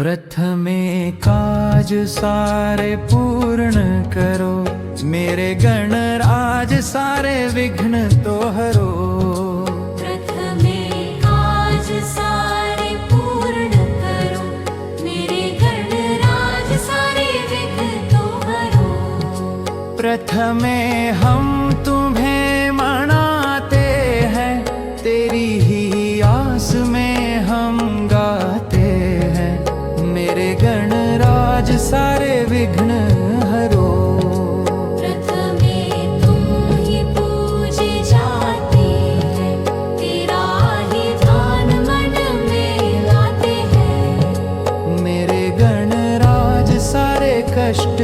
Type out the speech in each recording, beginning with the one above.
प्रथमे काज सारे पूर्ण करो, मेरे गणराज सारे विघ्न तो हरो। प्रथमे काज सारे पूर्ण करो, मेरे गणराज सारे विघ्न तो हरो। प्रथमे हम तुम्हें मनाते हैं, तेरी ही आस में हम गाते हैं, मेरे गणराज सारे विघ्न हरो। प्रथमे तुम ही पूजे जाते हैं, तेरा ही ध्यान मन में लाते हैं, मेरे गणराज सारे कष्ट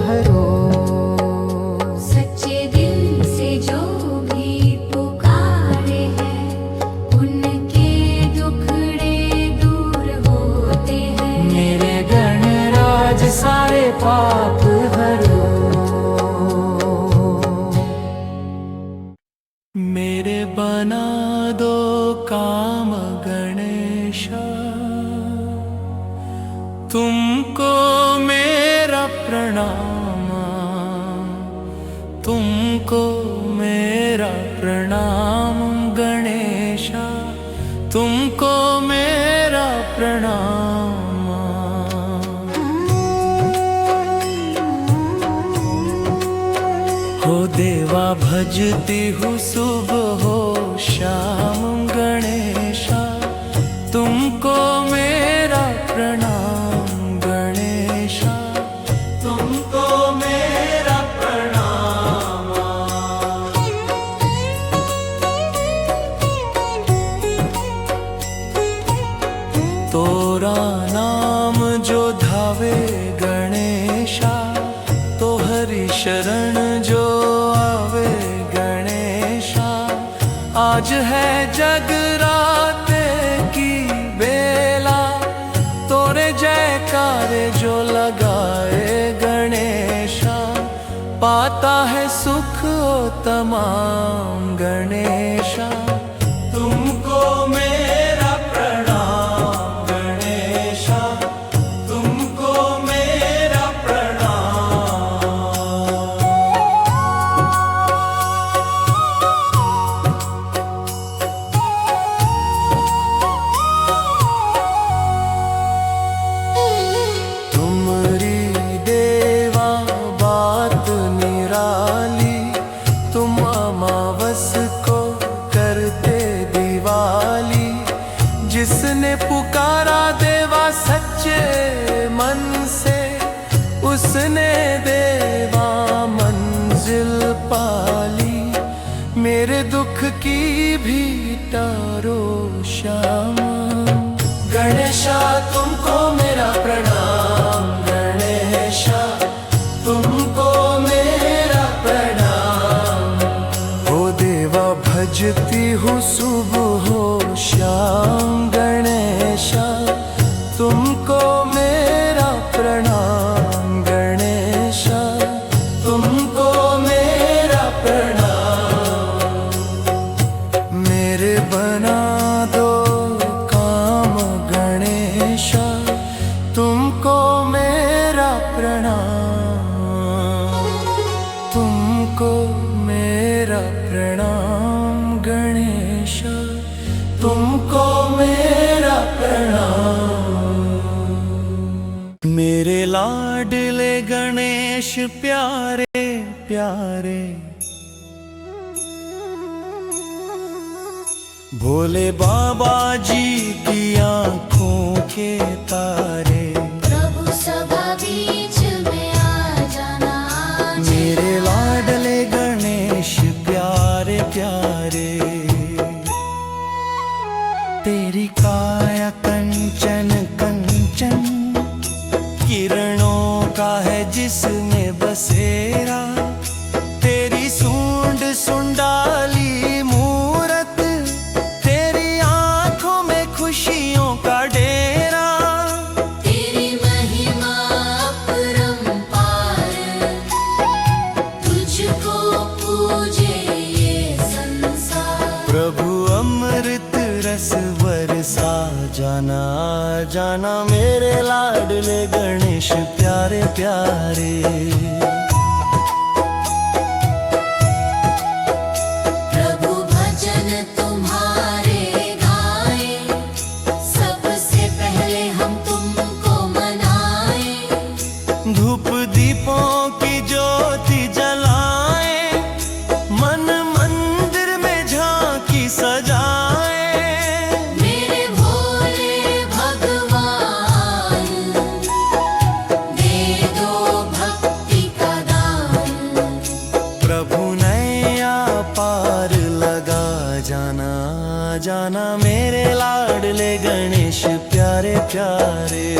हरो। सच्चे दिल से जो भी पुकारे हैं, उनके दुखड़े दूर होते हैं, मेरे गणराज सारे पाप हरो। मेरे बना दो काम गणेशा, तुमको मेरा प्रणाम, तुमको मेरा प्रणाम गणेशा, तुमको मेरा प्रणाम। हो देवा भजती हूँ सुबह हो शाम गणेशा, तुमको मेरा प्रणाम गणेशा, तुमको मेरा प्रणाम। तोरा नाम जो धावे गणेशा, तो हरि शरण जो आवे गणेशा। आज है जगराते की बेला, तोरे जयकारे जो लगाए गणेशा, पाता है सुख तमाम गणेशा, तुमको मेरा प्रणाम गणेशा, तुमको मेरा प्रणाम। तुमरी देवा बात निराली, तुम अमावस को करते दिवाली। जिसने पुकारा देवा सच्चे मन से, उसने देवा मंजिल पाली। मेरे दुख की भी तारो श्याम गणेशा, तुमको मेरा प्रणाम गणेशा, तुमको मेरा प्रणाम। हो देवा भजती हूँ सुबह हो श्याम गणेशा, तुमको मेरा प्रणाम गणेशा, तुमको मेरा प्रणाम। मेरे बना दो काम गणेशा, तुमको मेरा प्रणाम, तुमको मेरा प्रणाम गणेशा, तुमको मेरा प्रणाम। मेरे लाडले गणेश प्यारे प्यारे, भोले बाबा जी की आँखों के तारे, प्रभु सभा बीच में आ जाना। मेरे लाडले गणेश प्यारे प्यारे। तेरी काया कंचन कंचन, किरणों का है जिसमें बसेरा। तेरी सूंड सुंडाली मूरत, तेरी आंखों में खुशियों का डेरा। तेरी महिमा अपरंपार, तुझको पूजे ये संसार। प्रभु अमृत रस बरसा जाना जाना मेरे लाडले गणेश प्यारे प्यारे। प्रभु भजन तुम्हारे गाए, सबसे पहले हम तुमको मनाए। धूप दीपों की ज्योति जलाए, मन मंदिर में झांकी सजाए। मेरे भोले भगवान, दे दो भक्ति का दान। प्रभु नैया पार लगा जाना, जाना मेरे लाडले गणेश प्यारे प्यारे।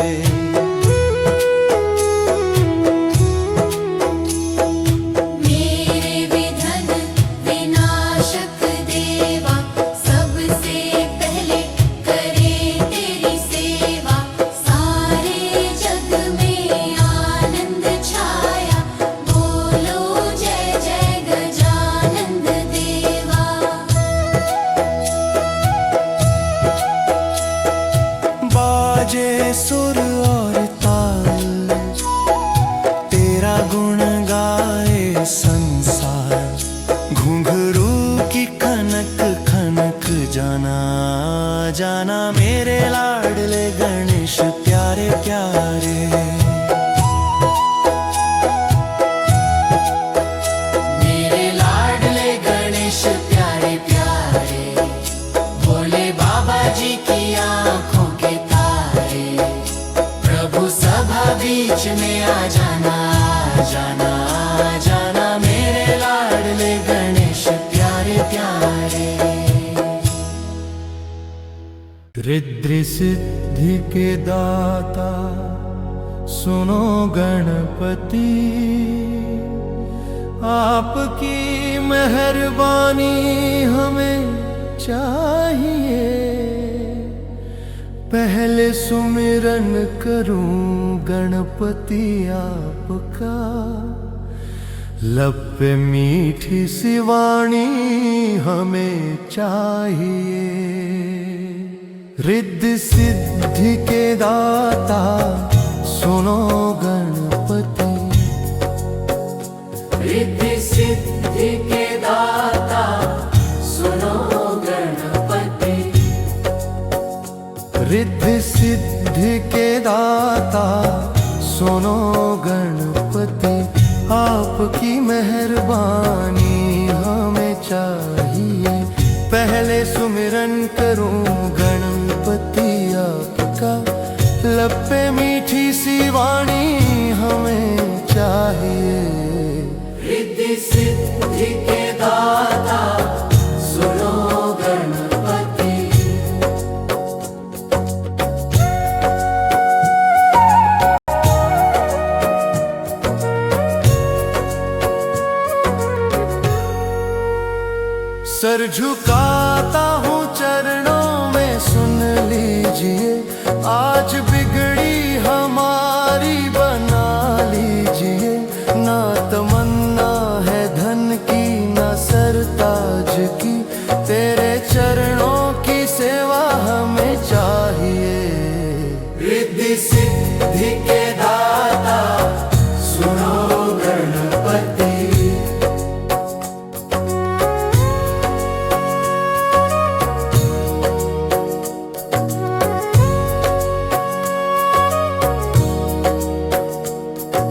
मेरे विघ्न विनाशक देवा, सबसे पहले करे तेरी सेवा। सारे जग में आनंद छाया, बोलो जय जय गजानंद देवा। बाजे सुर और ताल, तेरा गुण गाए संसार। घुंघरू की खनक खनक जाना, जाना मेरे लाडले गणेश प्यारे प्यारे। मेरे लाडले गणेश प्यारे प्यारे, भोले बाबा जी की आंखों के तारे। प्रभु सभा बीच में आ जाना, आ जाना, आ जाना मेरे लाडले गणेश प्यारे प्यारे। रिद्धि सिद्धि के दाता सुनो गणपति, आपकी मेहरबानी हमें चाहिए। पहले सुमिरन करूं गणपति आपका, लब पे मीठी सी वाणी हमें चाहिए। रिद्धि सिद्धि के दाता सुनो गणपति, रिद्धि सिद्धि के दाता सुनो गणपति। रिद्धि सिद्धि के दाता सुनो गणपति, आपकी मेहरबानी हमें चाहिए। पहले सुमिरन करूं गणपति आपका, लब पे मीठी सी वाणी हमें चाहिए। रिद्धि सिद्धि के दाता सुनो गणपति। सर झुकाता हूँ चरणों में, सुन लीजिए आज बिगड़ी हमारी बना लीजिए। ना तमन्ना है धन की, ना सरताज की, तेरे चरणों की सेवा हमें चाहिए। रिद्धि सिद्धि के दाता सुनो गणपति।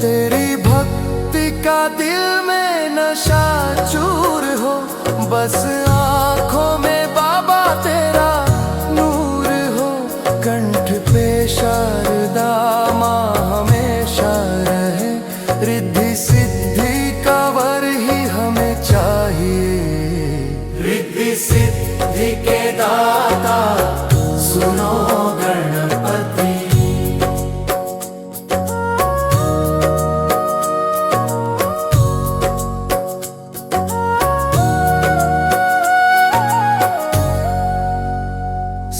तेरी भक्ति का दिल में नशा चूर हो, बस आँखों में बाबा तेरा नूर हो। कंठ पे शारदा माँ हमेशा रहे, रिद्धि सिद्धि का वर ही हमें चाहिए। रिद्धि सिद्धि के दाता सुनो गणपति।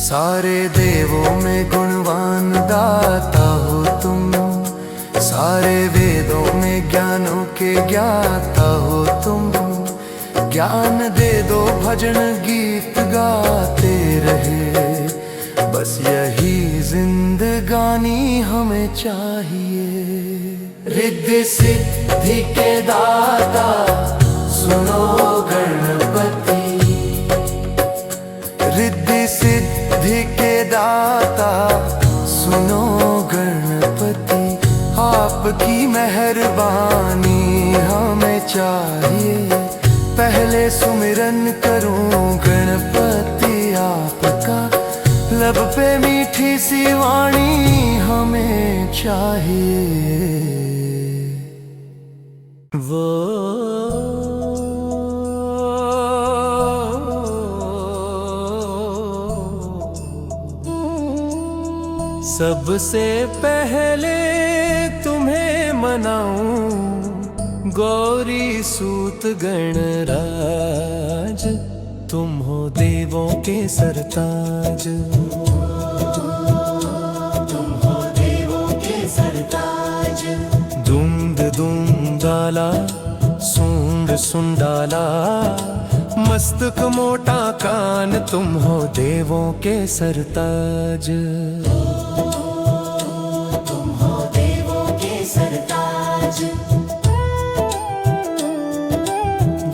सारे देवों में गुणवान दाता हो तुम, सारे वेदों में ज्ञानों के ज्ञाता हो तुम। ज्ञान दे दो भजन गीत गाते रहे, बस यही जिंदगानी हमें चाहिए। रिद्धि सिद्धि के दाता सुनो गणपति, रिद्धि सिद्धि के दाता सुनो गणपति। आपकी मेहरबानी हमें चाहिए। पहले सुमिरन करूं गणपति आपका, लब पे मीठी सी वाणी हमें चाहिए। वो सबसे पहले तुम्हें मनाऊं गौरी सूत गणराज, तुम हो देवों के सरताज। तुम हो देवों के सरताज। दुंद दुंदाला सूंड सुंडाला, मस्तक मोटा कान, तुम हो देवों के सरताज। तुम हो देवों के सरताज।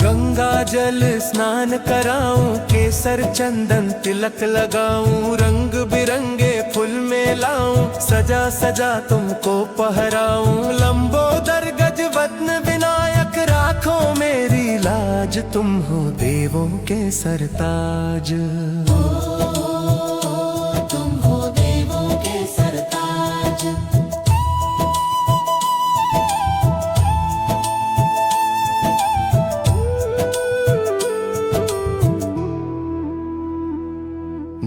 गंगा जल स्नान कराऊं, केसर चंदन तिलक लगाऊं, रंग बिरंगे फूल में लाऊं, सजा सजा तुमको पहराऊं। लंबोदर गजवदन विनायक राखो मेरी लाज, तुम हो देवों के सरताज। तुम हो देवों के सरताज।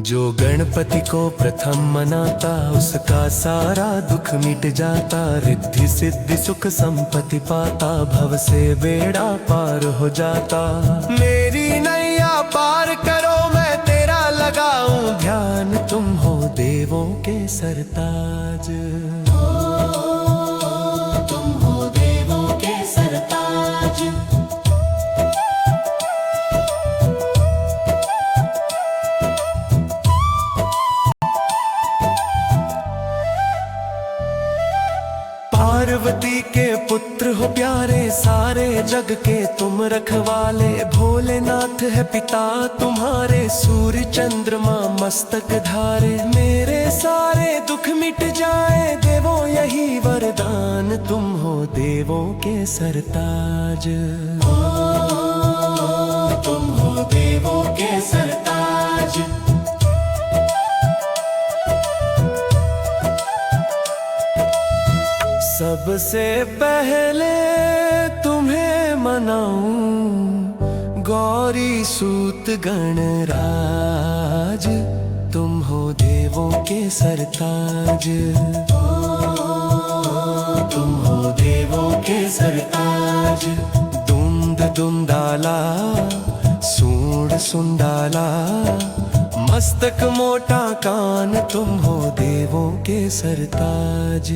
जो गणपति को प्रथम मनाता, उसका सारा दुख मिट जाता। रिद्धि सिद्धि सुख संपत्ति पाता, भव से बेड़ा पार हो जाता। मेरी नैया पार करो, मैं तेरा लगाऊं ध्यान, तुम हो देवों के सरताज। तुम हो देवों के सरताज। पार्वती के पुत्र हो प्यारे, सारे जग के तुम रखवाले। भोलेनाथ है पिता तुम्हारे, सूर्य चंद्रमा मस्तक धारे। मेरे सारे दुख मिट जाए, देवो यही वरदान, तुम हो देवों के सरताज। तुम हो देवों के सरताज। सबसे पहले तुम्हें मनाऊं गौरी सूत गणराज, तुम हो देवों के सरताज। तुम हो देवों के सरताज। दुंद दुंदाला सूंड सुंडाला, मस्तक मोटा कान, तुम हो देवों के सरताज।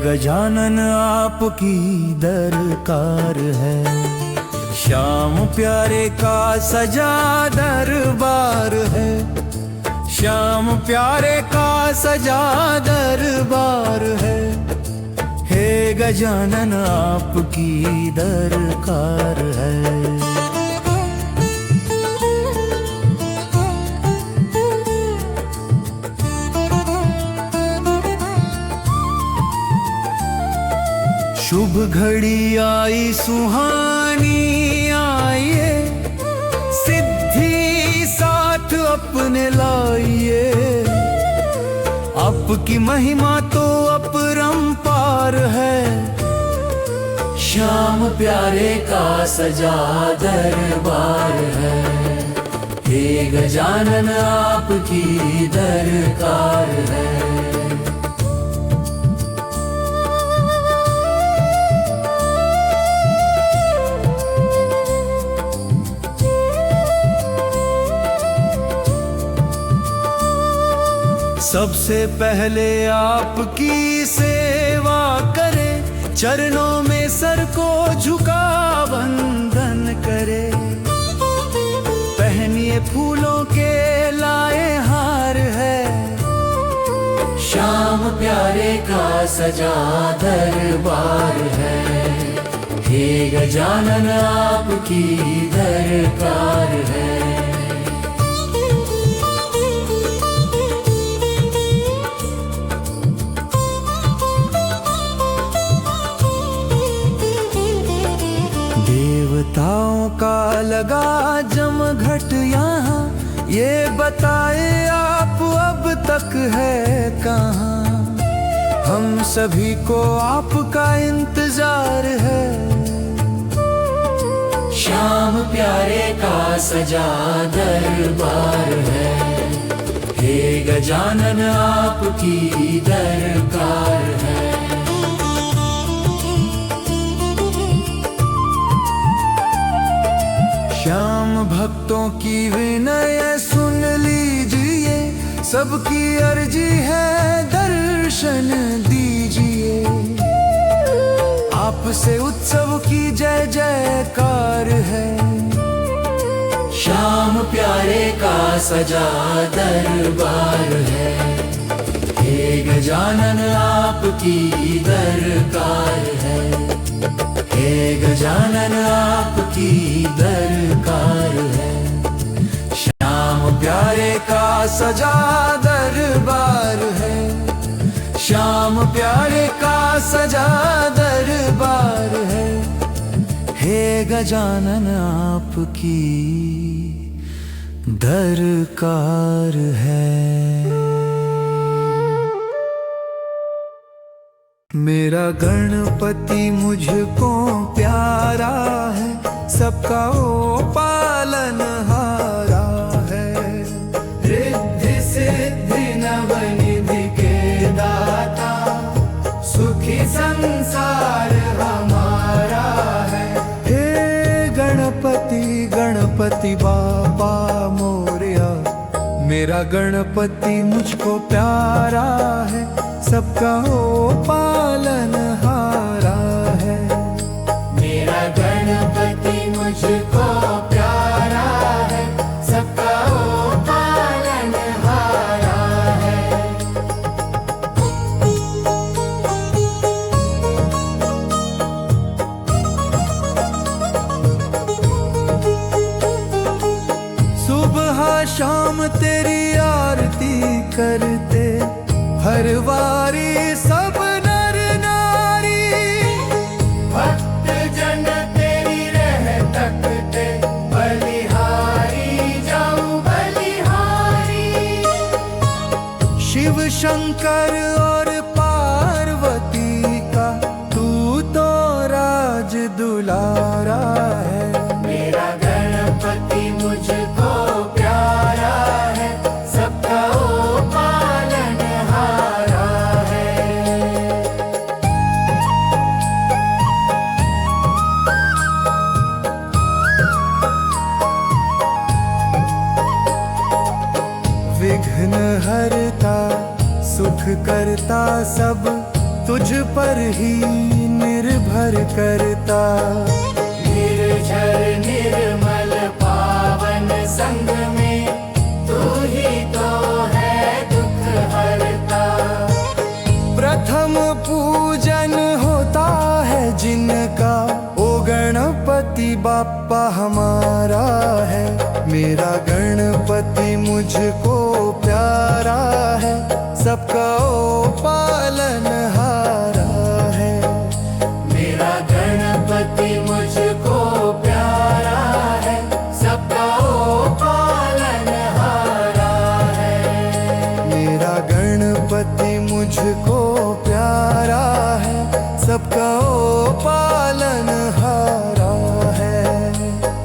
गजानन आपकी दरकार है, श्याम प्यारे का सजा दरबार है। श्याम प्यारे का सजा दरबार है, हे गजानन आपकी दरकार है। शुभ घड़ी आई सुहानी आइए, सिद्धि साथ अपने लाइए। आपकी महिमा तो अपरंपार है, श्याम प्यारे का सजा दरबार है, हे गजानन आपकी दरकार है। सबसे पहले आपकी सेवा करे, चरणों में सर को झुका वंदन करे। पहनिए फूलों के लाए हार है, श्याम प्यारे का सजा दरबार है। हे गजानन आपकी दरकार है। देवताओं का लगा जमघट यहाँ, ये बताए आप अब तक है कहाँ। हम सभी को आपका इंतजार है, श्याम प्यारे का सजा दरबार है। हे गजानन आपकी दरकार है। श्याम भक्तों की विनय सुन लीजिए, सबकी अर्जी है दर्शन दीजिए। आपसे उत्सव की जय जयकार है, श्याम प्यारे का सजा दरबार है। हे गजानन आपकी दरकार है। हे गजानन आपकी दरकार है। श्याम प्यारे का सजा दरबार है, श्याम प्यारे का सजा दरबार है। हे गजानन आपकी दरकार है। मेरा गणपति मुझको प्यारा है, सबका वो पालनहारा है। रिद्धि सिद्धि नवनिधि के दाता, सुखी संसार हमारा है। हे गणपति गणपति बाबा मोरया, मेरा गणपति मुझको प्यारा है, सबका वो पालनहारा है। मेरा गणपति मुझको प्यारा है, सबका वो पालनहारा है। सुबह शाम तेरी आरती करते, हर वारी सब नर नारी। भक्त जन तेरी रह तकते, बलिहारी जाऊं बलिहारी। शिव शंकर और पार्वती का तू तो राज दुलारा है। मेरा गणपति मुझको प्यारा है, सबका वो पालनहारा है। विघ्न हरता सुख करता, सब तुझ पर ही निर्भर करता। निर्झर निर्मल पावन संग में, तू ही तो है दुख हरता। प्रथम पूजन होता है जिनका, ओ गणपति बाप्पा हमारा है। मेरा गणपति मुझको प्यारा है, सबका ओ पालनहारा है। मेरा गणपति मुझको प्यारा है, सबका वो पालनहारा है। मेरा गणपति मुझको प्यारा है, सबका ओ पालनहारा है।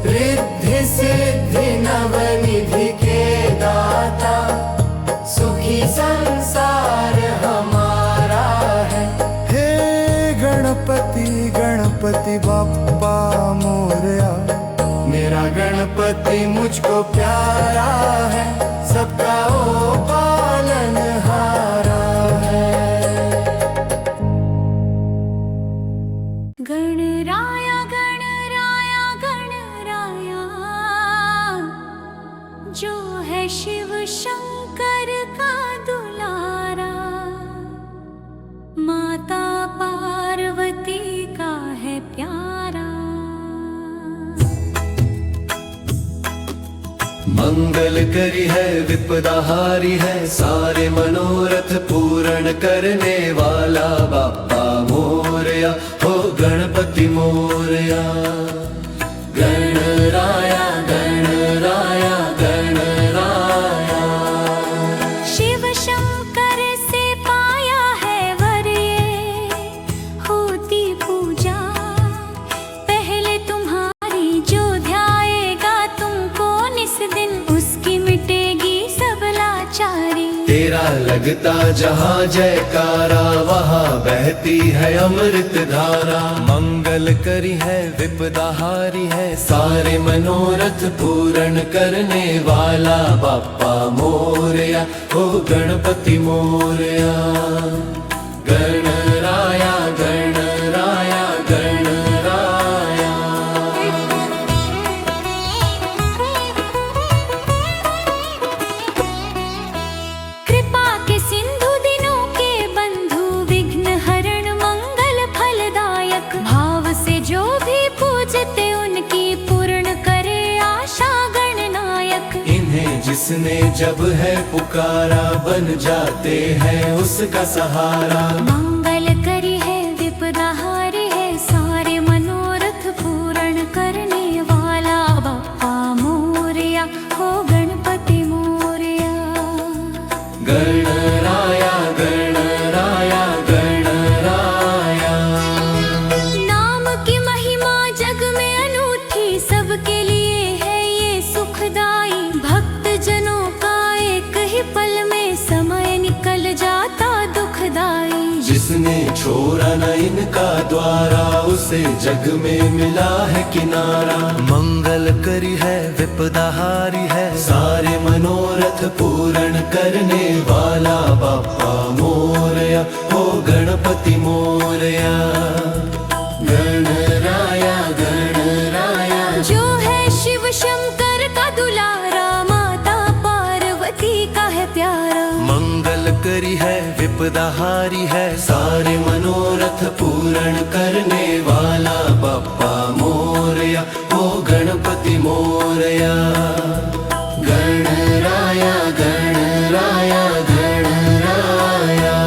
रिद्धि सिद्धि नवनिधि के दाता, सुखी संसार जो है शिव शंकर का दुलारा, माता पार्वती का है प्यारा। मंगल करी है विपदा हारी है, सारे मनोरथ पूर्ण करने वाला बाप्पा मोरया, हो गणपति मोरया। गणराया गणराया गणराया, शिव शंकर से पाया है वर ये, होती पूजा पहले तुम्हारी, जो ध्याएगा तुमको निस दिन, उसकी मिटेगी सब लाचारी। तेरा लगता जहाँ जयकारा, वहाँ बहती है अमृत धारा। मंगल करी है विपदा हारी है, सारे मनोरथ पूर्ण करने वाला बाप्पा मोरया, हो गणपति मोरया। गणराया गणराया गणराया, कृपा के सिंधु दिनों के बंधु, विघ्न हरण मंगल फलदायक, भाव से जो भी पूजते उनकी पूर्ण करे आशा गणनायक। इन्हें जिसने जब है पुकारा, बन जाते हैं उसका सहारा। मंगल करी है विपदा हारी है, सारे मनोरथ पूर्ण करने वाला बाप्पा मोरया, हो गणपति मोरया। गणराया गणराया गणराया, नाम की महिमा जग में अनूठी, सबके लिए है ये सुखदाई। भक्त जनों का एक ही पल में समय निकल जाता दुखदाई। जिसने छोड़ा न इनका द्वारा, उसे जग में मिला है किनारा। मंगल करी है विपदा हारी है, सारे मनोरथ पूर्ण करने वाला बाप्पा मोरया, हो गणपति मोरया। गणराया गणराया, जो है शिव शंकर का दुलारा, माता पार्वती का है प्यारा। मंगल करी है विपदा हारी है, सारे मनोरथ पूर्ण करने वाला बाप्पा मोरया, हो गणपति मोरया। गणराया गणराया गणराया,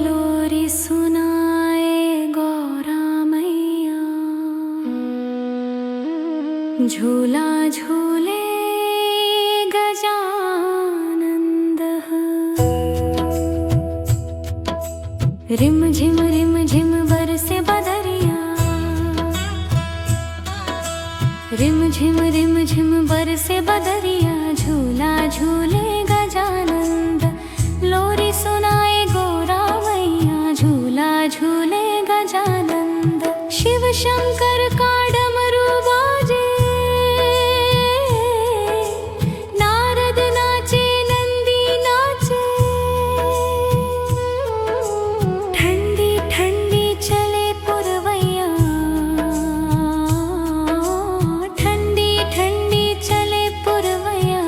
लोरी सुनाए गौरा मैया, झूला झूले गजानंद। रिम झिम बरसे बदरिया, रिम झिम बरसे बदरिया, झूला झूले गजानंद। लोरी सुनाए गौरा मैया, झूला झूले गजानंद। शिव शंकर का डमरू बाजे, नारद नाचे नंदी नाचे, ठंडी ठंडी चले पुरवैया, ठंडी ठंडी चले पुरवैया।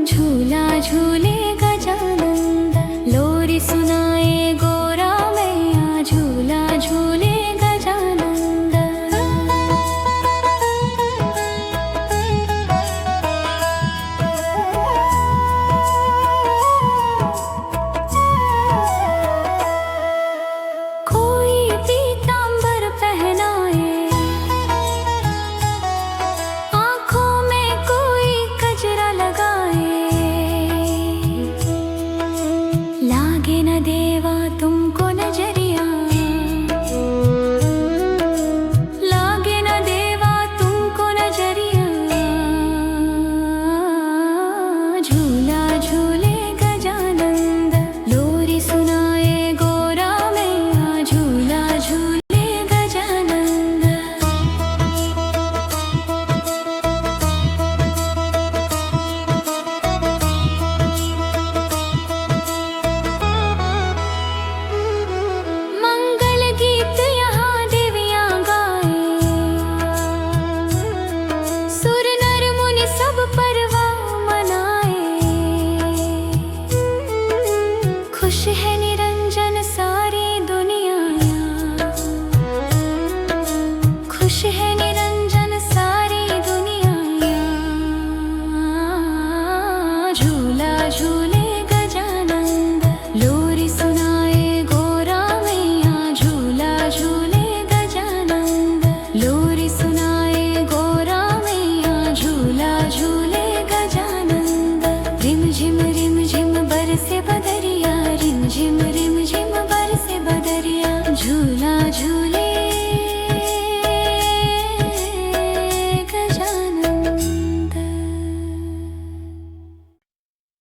झूला झूले गजानंद, लोरी सुनाए गौरा मैया, झूला झूले गजानंद। कोई पीतांबर पहनाए, आँखों में कोई गजरा लगाए,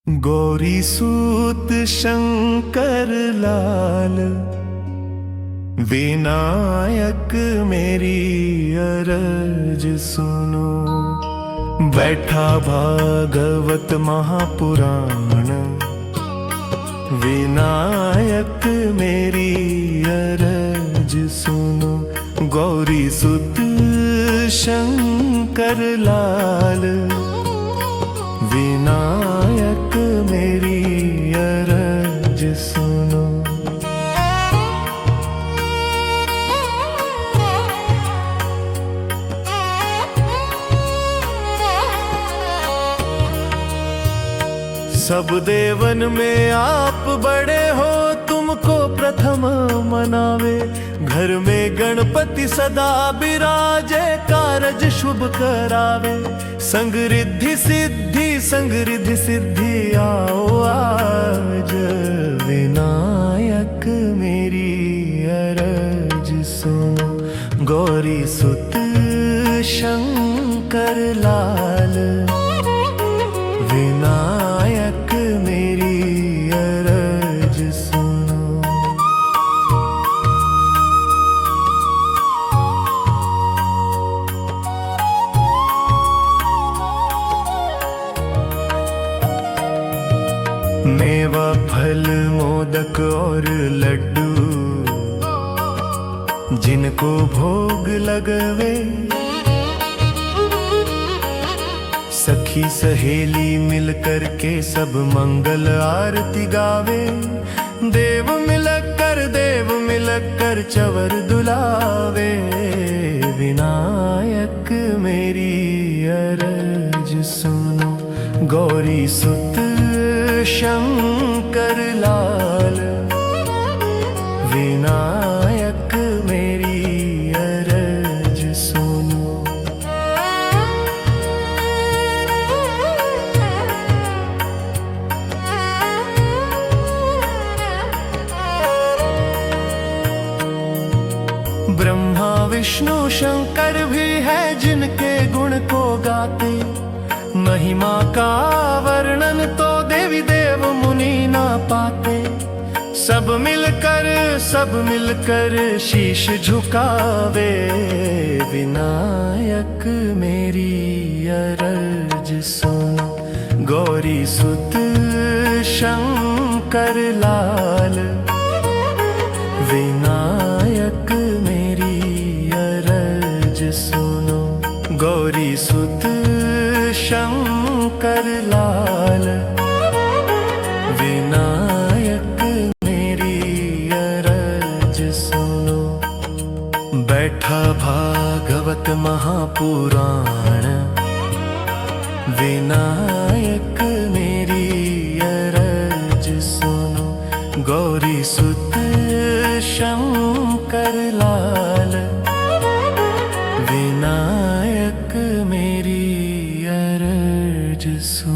गौरी सूत शंकर लाल विनायक मेरी अरज सुनो। बैठा भागवत महापुराण विनायक मेरी अरज सुनो। गौरी सुत शंकर लाल विनायक मेरी अरज सुनो। सब देवन में आप बड़े हो, तुमको प्रथम मनावे। घर में गणपति सदा विराजे, कारज शुभ करावे। संग रिद्धि सिद्धि आओ आज, विनायक मेरी अरज सुनो। गौरी सुत शंकर लाल विनायक मेरी अरज सुनो। मेवा फल मोदक और लड्डू जिनको भोग लगवे। सखी सहेली मिलकर के सब मंगल आरती गावे। देव मिलक कर चवर दुलावे। विनायक मेरी अरज सुनो। गौरी सुत शंकर लाल विनायक मेरी अरज सुनो। ब्रह्मा विष्णु शंकर भी है जिनके गुण को गाते। महिमा का वर्णन तो देवी देव मुनि ना पाते। सब मिलकर शीश झुकावे। विनायक मेरी अरज सुनो। गौरी सुत शंकर लाल विनायक मेरी अरज सुनो। गौरी सुत शंकर लाल विनायक मेरी अरज सुनो। बैठा भागवत महापुराण विनायक मेरी अरज सुनो। गौरी सुत शंकर लाल विनायक मेरी अरज सुनो।